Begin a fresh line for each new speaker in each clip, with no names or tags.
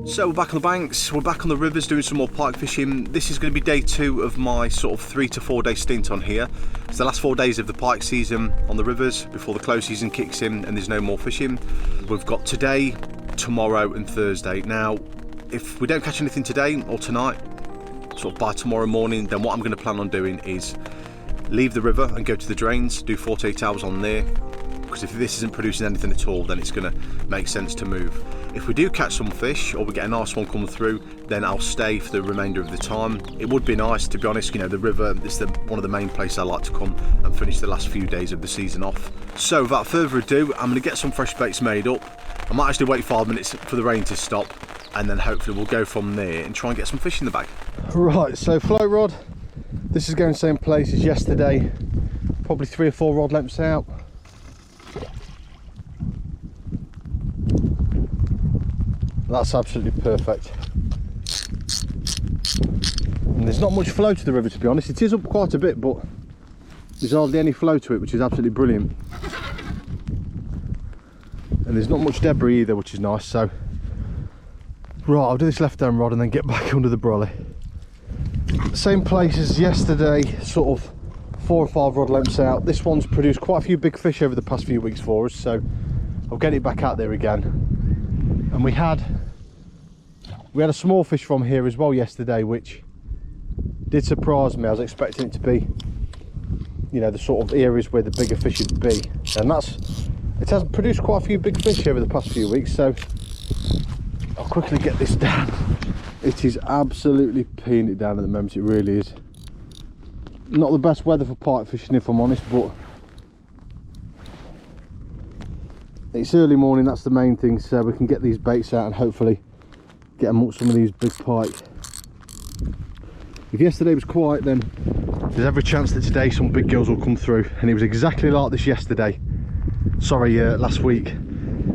So we're back on the banks, we're back on the rivers doing some more pike fishing. This is going to be day 2 of my sort of 3 to 4 day stint on here. It's the last 4 days of the pike season on the rivers before the close season kicks in and there's no more fishing. We've got today, tomorrow and Thursday. Now, if we don't catch anything today or tonight, sort of by tomorrow morning, then what I'm going to plan on doing is leave the river and go to the drains, do 48 hours on there, because if this isn't producing anything at all, then it's going to make sense to move. If we do catch some fish or we get a nice one coming through, then I'll stay for the remainder of the time. It would be nice, to be honest, you know, the river is one of the main places I like to come and finish the last few days of the season off. So without further ado, I'm going to get some fresh baits made up. I might actually wait 5 minutes for the rain to stop, and then hopefully we'll go from there and try and get some fish in the bag. Right, so float rod, this is going the same place as yesterday, probably 3 or 4 rod lengths out. That's absolutely perfect. And there's not much flow to the river, to be honest. It is up quite a bit, but there's hardly any flow to it, which is absolutely brilliant. And there's not much debris either, which is nice. So, right, I'll do this left hand rod and then get back under the brolly. Same place as yesterday, sort of 4 or 5 rod lengths out. This one's produced quite a few big fish over the past few weeks for us, so I'll get it back out there again. And we had a small fish from here as well yesterday, which did surprise me. I was expecting it to be, you know, the sort of areas where the bigger fish would be, and it has produced quite a few big fish over the past few weeks. So I'll quickly get this down. It is absolutely peeing it down at the moment. It really is. Not the best weather for pike fishing, if I'm honest, but it's early morning, that's the main thing, so we can get these baits out and hopefully get amongst some of these big pike. If yesterday was quiet, then there's every chance that today some big girls will come through, and it was exactly like this yesterday. Sorry, last week.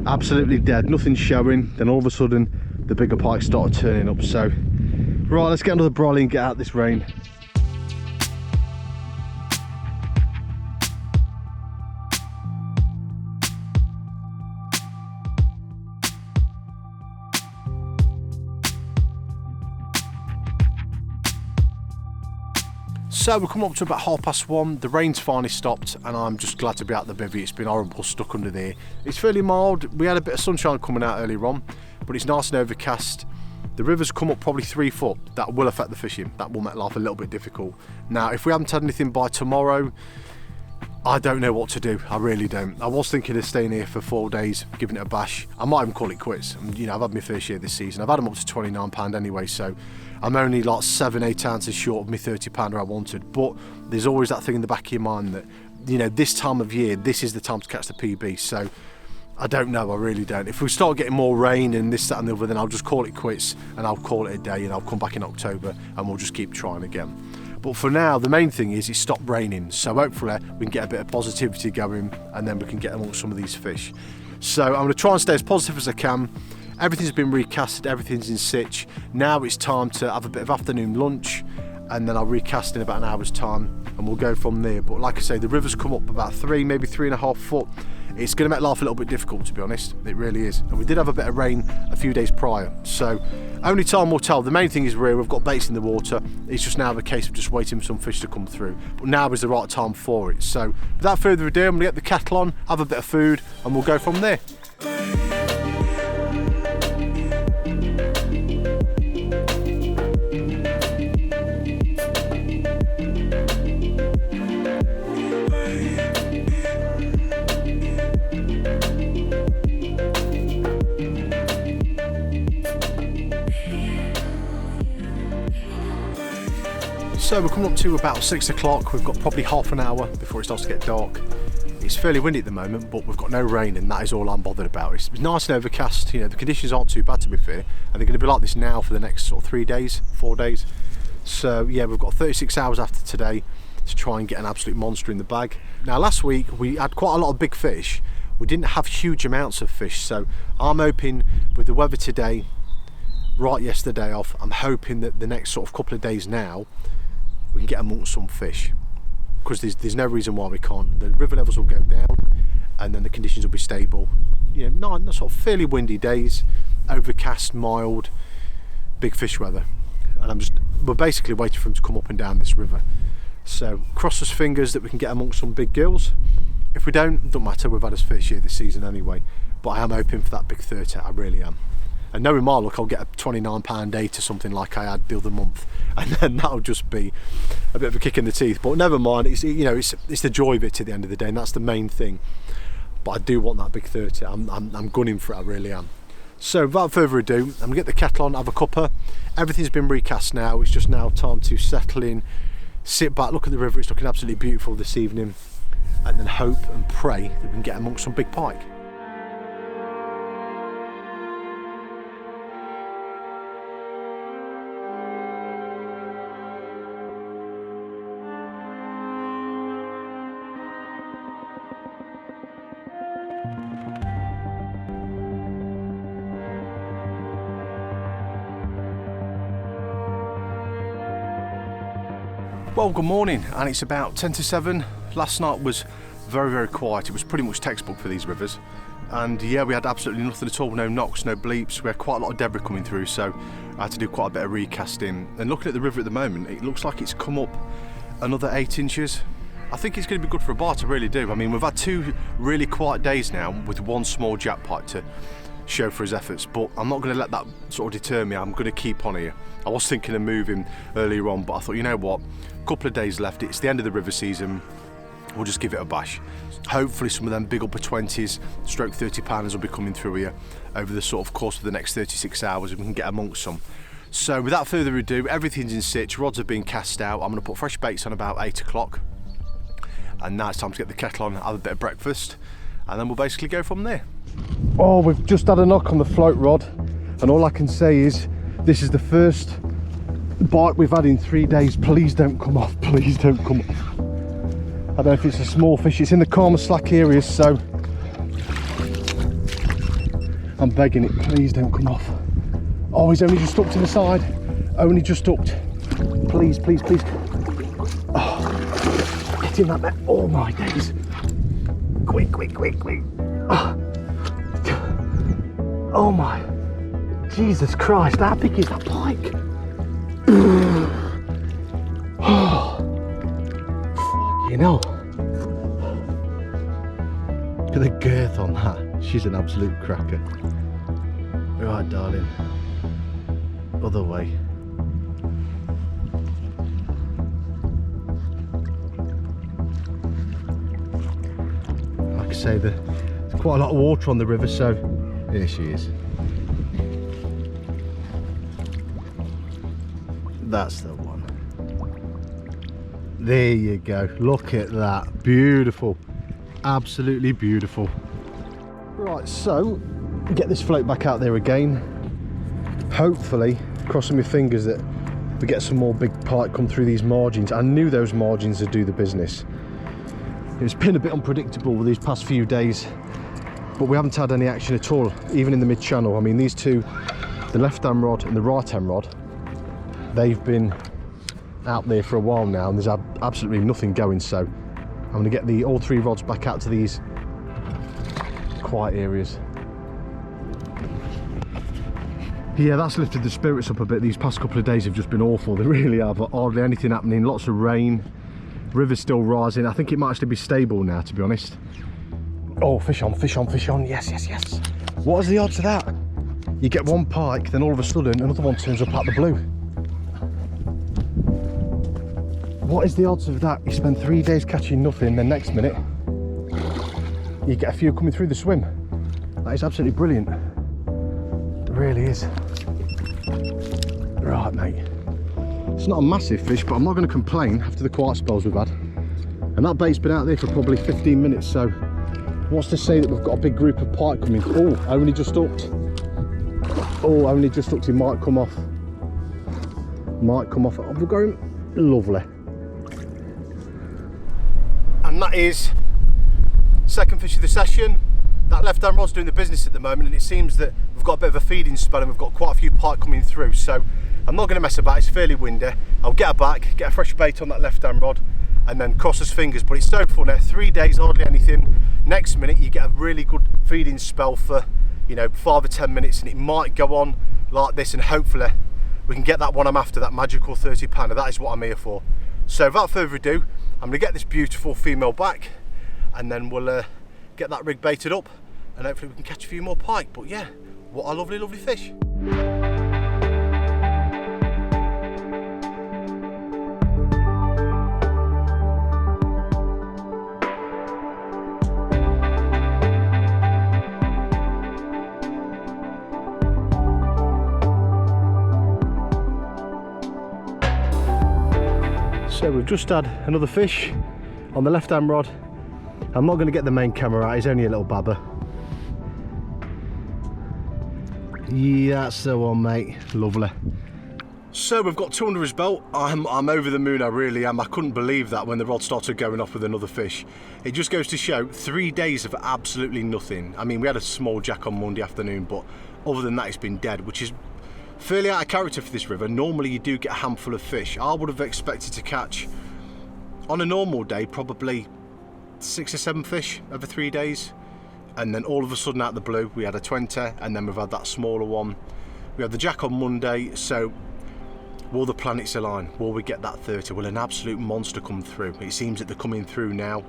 Absolutely dead, nothing showing, then all of a sudden the bigger pike started turning up. So right, let's get under the brolly and get out this rain. So we're coming up to about 1:30. The rain's finally stopped and I'm just glad to be out the bivvy. It's been horrible stuck under there. It's fairly mild. We had a bit of sunshine coming out earlier on, but it's nice and overcast. The river's come up probably 3 foot. That will affect the fishing. That will make life a little bit difficult. Now, if we haven't had anything by tomorrow, I don't know what to do. I really don't. I was thinking of staying here for 4 days, giving it a bash. I might even call it quits. You know, I've had my first share this season. I've had them up to £29 anyway, so I'm only like 7-8 ounces short of my £30 I wanted. But there's always that thing in the back of your mind that, you know, this time of year, this is the time to catch the PB. So I don't know, I really don't. If we start getting more rain and this, that and the other, then I'll just call it quits and I'll call it a day and I'll come back in October and we'll just keep trying again. But for now, the main thing is it stopped raining, so hopefully we can get a bit of positivity going and then we can get amongst some of these fish. So I'm going to try and stay as positive as I can. Everything's been recasted, everything's in sitch. Now it's time to have a bit of afternoon lunch, and then I'll recast in about an hour's time and we'll go from there. But like I say, the river's come up about 3, maybe 3.5 foot. It's going to make life a little bit difficult, to be honest. It really is. And we did have a bit of rain a few days prior, so only time will tell. The main thing is we've got baits in the water. It's just now a case of just waiting for some fish to come through. But now is the right time for it. So without further ado, I'm going to get the kettle on, have a bit of food, and we'll go from there. So we're coming up to about 6 o'clock. We've got probably half an hour before it starts to get dark. It's fairly windy at the moment, but we've got no rain, and that is all I'm bothered about. It's nice and overcast. You know, the conditions aren't too bad, to be fair, and they're going to be like this now for the next sort of 3 days, 4 days. So yeah, we've got 36 hours after today to try and get an absolute monster in the bag. Now, last week we had quite a lot of big fish. We didn't have huge amounts of fish, so I'm hoping with the weather today, right yesterday off, I'm hoping that the next sort of couple of days now we can get amongst some fish, because there's no reason why we can't. The river levels will go down and then the conditions will be stable. You know, sort of fairly windy days, overcast, mild, big fish weather, and we're basically waiting for him to come up and down this river. So cross us fingers that we can get amongst some big gills. If we don't matter, we've had his first year this season anyway, but I am hoping for that big 30, I really am. And knowing my luck, I'll get a £29 day to something like I had the other month, and then that'll just be a bit of a kick in the teeth. But never mind, it's, you know, it's the joy of it at the end of the day, and that's the main thing. But I do want that big 30. I'm gunning for it, I really am. So without further ado, I'm gonna get the kettle on, have a cuppa. Everything's been recast now. It's just now time to settle in, sit back, look at the river. It's looking absolutely beautiful this evening, and then hope and pray that we can get amongst some big pike. Well, good morning, and it's about 10 to 7. Last night was very, very quiet. It was pretty much textbook for these rivers. And yeah, we had absolutely nothing at all, no knocks, no bleeps. We had quite a lot of debris coming through, so I had to do quite a bit of recasting. And looking at the river at the moment, it looks like it's come up another 8 inches. I think it's going to be good for a bite, I really do. I mean, we've had 2 really quiet days now with 1 small jack pike to show for his efforts, but I'm not going to let that sort of deter me. I'm going to keep on here. I was thinking of moving earlier on, but I thought, you know what, a couple of days left, it's the end of the river season, we'll just give it a bash. Hopefully some of them big upper 20s stroke 30 pounders will be coming through here over the sort of course of the next 36 hours, and we can get amongst some. So without further ado, everything's in situ, rods have been cast out. I'm going to put fresh baits on about 8 o'clock, and now it's time to get the kettle on, have a bit of breakfast, and then we'll basically go from there. Oh, we've just had a knock on the float rod, and all I can say is this is the first bite we've had in 3 days. Please don't come off, please don't come off. I don't know if it's a small fish, it's in the calmer slack areas, so I'm begging it, please don't come off. Oh, he's only just hooked to the side, only just hooked. Please, please, please. Oh, get in that net. Oh my days. Quick, quick, quick, quick. Oh my, Jesus Christ, how big is that pike? Oh, you know. Look at the girth on that. She's an absolute cracker. Right, darling. Other way. Like I say, there's quite a lot of water on the river, so here she is. That's the one. There you go. Look at that. Beautiful. Absolutely beautiful. Right, so get this float back out there again. Hopefully, crossing my fingers that we get some more big pike come through these margins. I knew those margins would do the business. It's been a bit unpredictable with these past few days, but we haven't had any action at all, even in the mid-channel. I mean, these two, the left-hand rod and the right-hand rod, they've been out there for a while now, and there's absolutely nothing going, so I'm going to get all 3 rods back out to these quiet areas. Yeah, that's lifted the spirits up a bit. These past couple of days have just been awful, they really have. Hardly anything happening, lots of rain, river's still rising. I think it might actually be stable now, to be honest. Oh, fish on, fish on, fish on. Yes, yes, yes. What is the odds of that? You get 1 pike, then all of a sudden another one turns up out the blue. What is the odds of that? You spend 3 days catching nothing, then next minute you get a few coming through the swim. That is absolutely brilliant. It really is. Right, mate. It's not a massive fish, but I'm not going to complain after the quiet spells we've had. And that bait's been out there for probably 15 minutes, so what's to say that we've got a big group of pike coming? Oh, only just hooked. Oh, only just hooked. He might come off. Might come off. Oh, we're going lovely. And that is second fish of the session. That left-hand rod's doing the business at the moment, and it seems that we've got a bit of a feeding spell and we've got quite a few pike coming through, so I'm not going to mess about. It's fairly windy. I'll get her back, get a fresh bait on that left-hand rod, and then cross his fingers. But it's so fun now, 3 days, hardly anything. Next minute you get a really good feeding spell for you know, 5 or 10 minutes, and it might go on like this, and hopefully we can get that one I'm after, that magical 30 pounder. That is what I'm here for. So without further ado, I'm going to get this beautiful female back, and then we'll get that rig baited up, and hopefully we can catch a few more pike. But yeah, what a lovely, lovely fish. So we've just had another fish on the left hand rod. I'm not going to get the main camera out, he's only a little babber. Yeah, that's the one, mate. Lovely. So we've got 2 under his belt. I'm over the moon, I really am. I couldn't believe that when the rod started going off with another fish. It just goes to show 3 days of absolutely nothing. I mean, we had a small jack on Monday afternoon, but other than that it's been dead, which is fairly out of character for this river. Normally you do get a handful of fish. I would have expected to catch, on a normal day, probably 6 or 7 fish over 3 days, and then all of a sudden out of the blue we had a 20, and then we've had that smaller one. We had the jack on Monday. So will the planets align? Will we get that 30? Will an absolute monster come through? It seems that they're coming through now,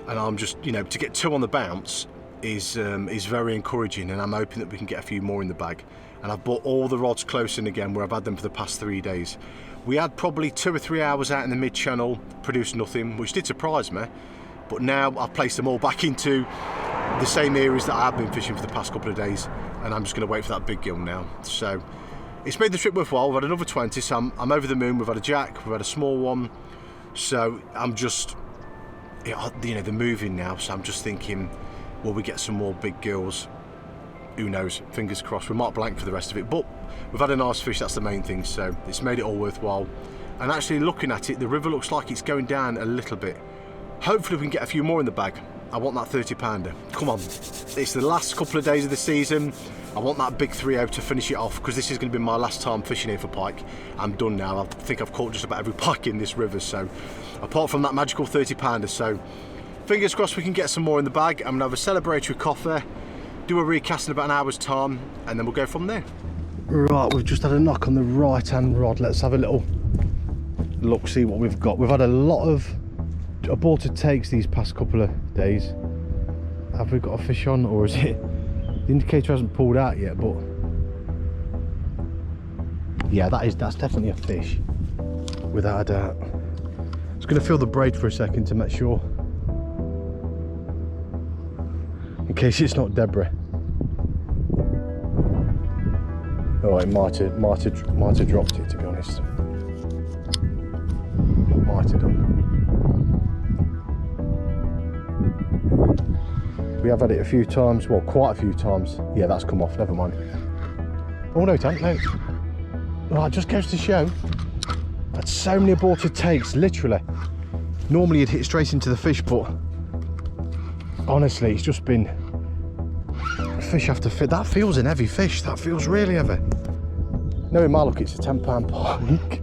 and I'm just, you know, to get 2 on the bounce is very encouraging, and I'm hoping that we can get a few more in the bag. And I've brought all the rods close in again, where I've had them for the past 3 days. We had probably 2 or 3 hours out in the mid-channel, produced nothing, which did surprise me. But now I've placed them all back into the same areas that I've been fishing for the past couple of days, and I'm just going to wait for that big gill now. So it's made the trip worthwhile. We've had another 20, so I'm over the moon. We've had a jack, we've had a small one, so I'm just, you know, they're moving now, so I'm just thinking, will we get some more big gills? Who knows, fingers crossed. We might blank for the rest of it, but we've had a nice fish, that's the main thing, so it's made it all worthwhile. And actually looking at it, the river looks like it's going down a little bit. Hopefully we can get a few more in the bag. I want that 30 pounder. Come on, it's the last couple of days of the season. I want that big 3-0 to finish it off, because this is going to be my last time fishing here for pike. I'm done now. I think I've caught just about every pike in this river, so apart from that magical 30 pounder. So fingers crossed we can get some more in the bag. I'm going to have a celebratory coffee, do a recast in about an hour's time, and then we'll go from there. Right, we've just had a knock on the right hand rod. Let's have a little look, see what we've got. We've had a lot of aborted takes these past couple of days. Have we got a fish on, or is it, the indicator hasn't pulled out yet? But yeah, that's definitely a fish, without a doubt. I was going to feel the braid for a second to make sure, in case it's not debris. Oh, it might have dropped it, to be honest. Might have done. We have had it a few times, well, quite a few times. Yeah, that's come off, never mind. Oh no, it hasn't, no. Oh, it just goes to show, that's so many aborted takes, literally. Normally you'd hit straight into the fish, but honestly, it's just been fish after fish. That feels an heavy fish, that feels really heavy. No, in my look, it's a 10-pound pike.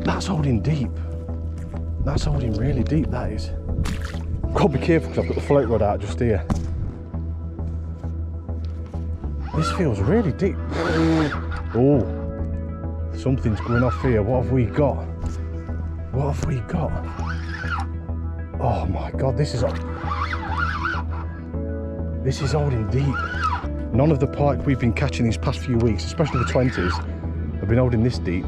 That's holding deep. That's holding really deep, that is. I've got to be careful because I've got the float rod out just here. This feels really deep. Oh, something's going off here. What have we got? What have we got? Oh my God, this is holding deep. None of the pike we've been catching these past few weeks, especially the 20s, have been holding this deep.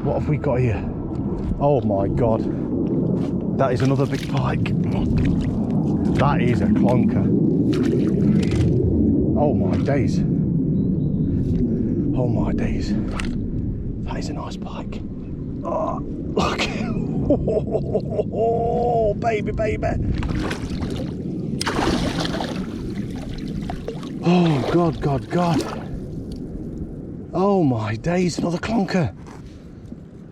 What have we got here? Oh my God, that is another big pike. That is a clonker. Oh my days. Oh my days. That is a nice pike. Oh, look. Oh, baby, baby. Oh, God, God, God. Oh my days, another clonker.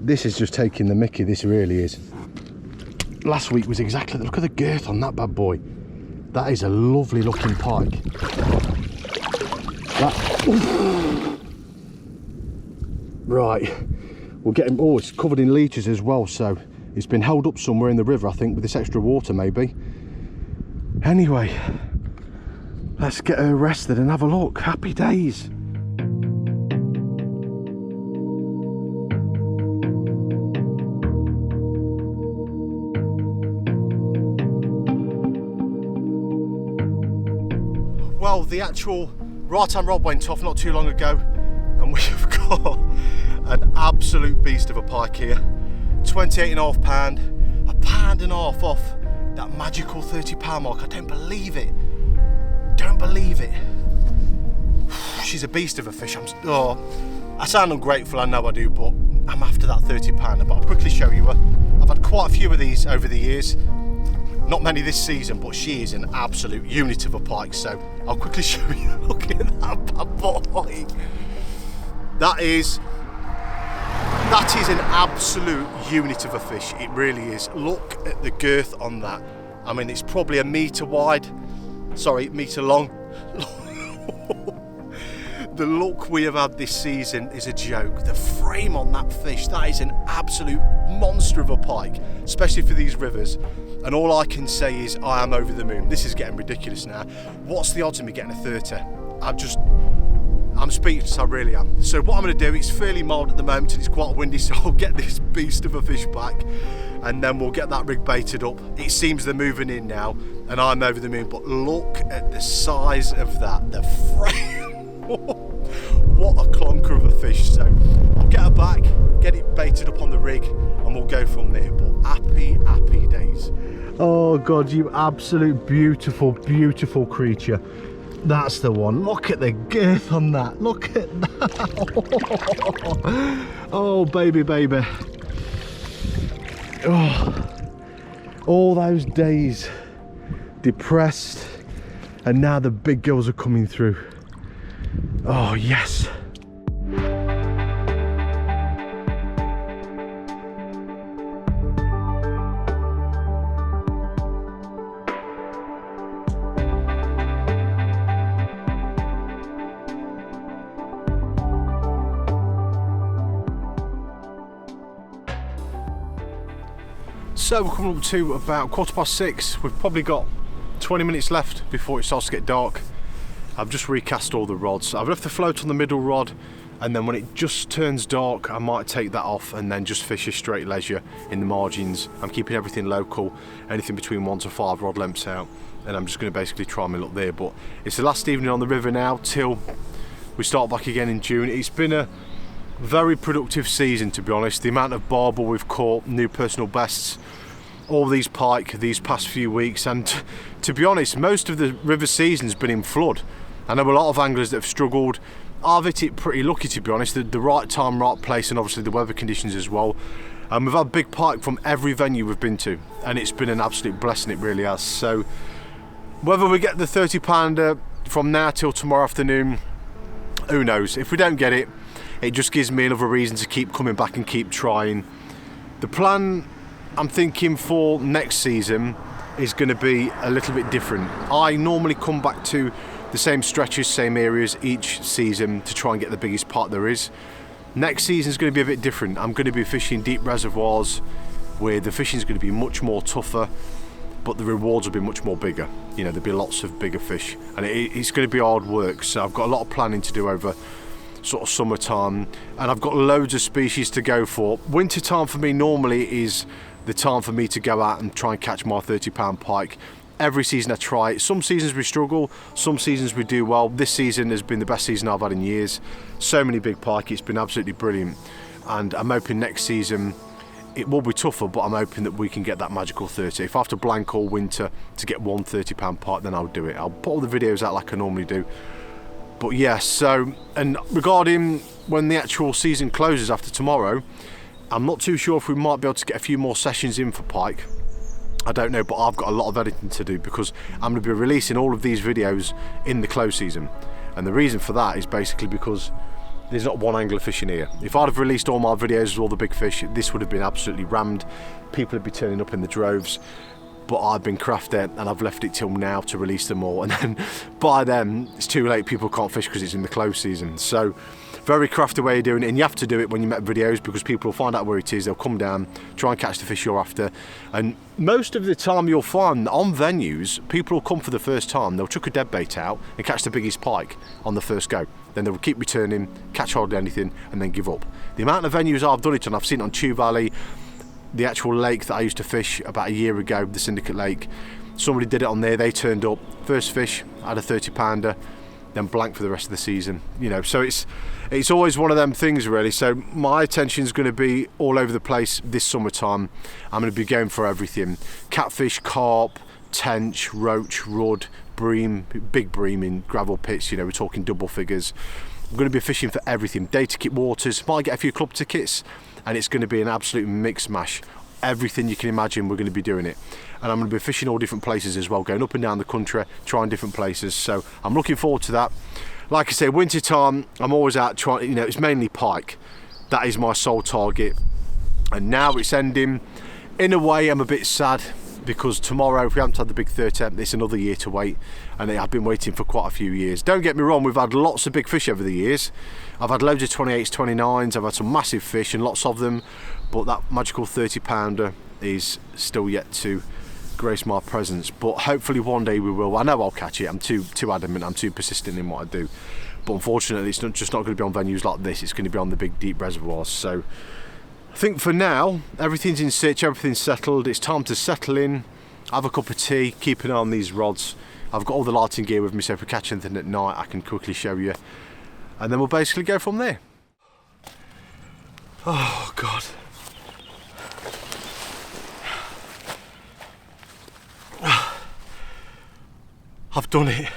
This is just taking the mickey, this really is. Last week was exactly, look at the girth on that bad boy. That is a lovely looking pike. Right, we'll get him. Oh, it's covered in leeches as well, so it's been held up somewhere in the river, I think, with this extra water maybe. Anyway, let's get her rested and have a look. Happy days. Well, the actual right hand rod went off not too long ago, and we've got an absolute beast of a pike here. 28.5 pound, £1.5 pound off that magical £30 mark. I don't believe it. Don't believe it. She's a beast of a fish. I sound ungrateful, I know I do, but I'm after that £30. But I'll quickly show you her. I've had quite a few of these over the years. Not many this season, but she is an absolute unit of a pike, so I'll quickly show you. Look at that bad boy. That is an absolute unit of a fish. It really is. Look at the girth on that. I mean, it's probably a metre wide. Sorry, metre long. The look we have had this season is a joke. The frame on that fish, that is an absolute monster of a pike, especially for these rivers. And all I can say is I am over the moon. This is getting ridiculous now. What's the odds of me getting a 30? I'm speechless, I really am. So what I'm going to do, it's fairly mild at the moment and it's quite windy, so I'll get this beast of a fish back and then we'll get that rig baited up. It seems they're moving in now and I'm over the moon, but look at the size of that, the frame. What a clunker of a fish. So I'll get her back, get it baited up on the rig and we'll go from there. But happy days. Oh God, you absolute beautiful, beautiful creature. That's the one. Look at the girth on that. Look at that. Oh, baby. Oh, all those days depressed, and now the big girls are coming through. Oh, yes. So we're coming up to about 6:15. We've probably got 20 minutes left before it starts to get dark. I've just recast all the rods. I've left the float on the middle rod, and then when it just turns dark I might take that off and then just fish a straight leisure in the margins. I'm keeping everything local, anything between 1 to 5 rod lengths out, and I'm just going to basically try my luck there. But it's the last evening on the river now till we start back again in June. It's been a very productive season, to be honest. The amount of barbel we've caught, new personal bests, all these pike these past few weeks, and to be honest, most of the river season's been in flood. I know a lot of anglers that have struggled. I've hit it pretty lucky, to be honest. The right time, right place, and obviously the weather conditions as well. And we've had big pike from every venue we've been to, and it's been an absolute blessing, it really has. So whether we get the £30 pounder from now till tomorrow afternoon, who knows. If we don't get it, it just gives me another reason to keep coming back and keep trying. The plan I'm thinking for next season is going to be a little bit different. I normally come back to the same stretches, same areas each season to try and get the biggest pike there is. Next season is going to be a bit different. I'm going to be fishing deep reservoirs where the fishing is going to be much more tougher, but the rewards will be much more bigger. You know, there'll be lots of bigger fish, and it's going to be hard work. So I've got a lot of planning to do over sort of summertime, and I've got loads of species to go for. Winter time for me normally is the time for me to go out and try and catch my £30 pike. Every season I try it. Some seasons we struggle, some seasons we do well. This season has been the best season I've had in years. So many big pike, it's been absolutely brilliant. And I'm hoping next season it will be tougher, but I'm hoping that we can get that magical 30. If I have to blank all winter to get one £30 pike, then I'll do it. I'll put all the videos out like I normally do. But yeah, so, and regarding when the actual season closes after tomorrow, I'm not too sure if we might be able to get a few more sessions in for pike. I don't know, but I've got a lot of editing to do because I'm going to be releasing all of these videos in the close season. And the reason for that is basically because there's not one angler fishing here. If I'd have released all my videos with all the big fish, this would have been absolutely rammed. People would be turning up in the droves. but I've been crafty and I've left it till now to release them all, and then by then it's too late, people can't fish because it's in the close season. So very crafty way of doing it, and you have to do it when you make videos because people will find out where it is, they'll come down, try and catch the fish you're after. And most of the time you'll find that on venues, people will come for the first time, they'll chuck a dead bait out and catch the biggest pike on the first go. Then they'll keep returning, catch hardly anything, and then give up. The amount of venues I've done it on, I've seen it on Chew Valley, the actual lake that I used to fish about a year ago, the Syndicate Lake. Somebody did it on there, they turned up, first fish, had a 30 pounder, then blank for the rest of the season, you know. So it's always one of them things really. So my attention is going to be all over the place this summertime. I'm going to be going for everything: catfish, carp, tench, roach, rudd, bream, big bream in gravel pits, you know, we're talking double figures. I'm going to be fishing for everything. Day ticket waters, might get a few club tickets, and it's going to be an absolute mix mash. Everything you can imagine, we're going to be doing it. And I'm going to be fishing all different places as well, going up and down the country, trying different places. So I'm looking forward to that. Like I say, winter time, I'm always out trying, you know, it's mainly pike. That is my sole target. And now it's ending. In a way, I'm a bit sad because tomorrow, if we haven't had the big 30th, it's another year to wait. And I've been waiting for quite a few years. Don't get me wrong, we've had lots of big fish over the years. I've had loads of 28s, 29s, I've had some massive fish and lots of them. But that magical 30 pounder is still yet to grace my presence, but hopefully one day we will. I know I'll catch it. I'm too adamant, I'm too persistent in what I do, but unfortunately it's just not going to be on venues like this. It's going to be on the big deep reservoirs. So I think for now everything's in situ, everything's settled. It's time to settle in, have a cup of tea, keep an eye on these rods. I've got all the lighting gear with me, so if we catch anything at night I can quickly show you, and then we'll basically go from there. Oh God. I've done it.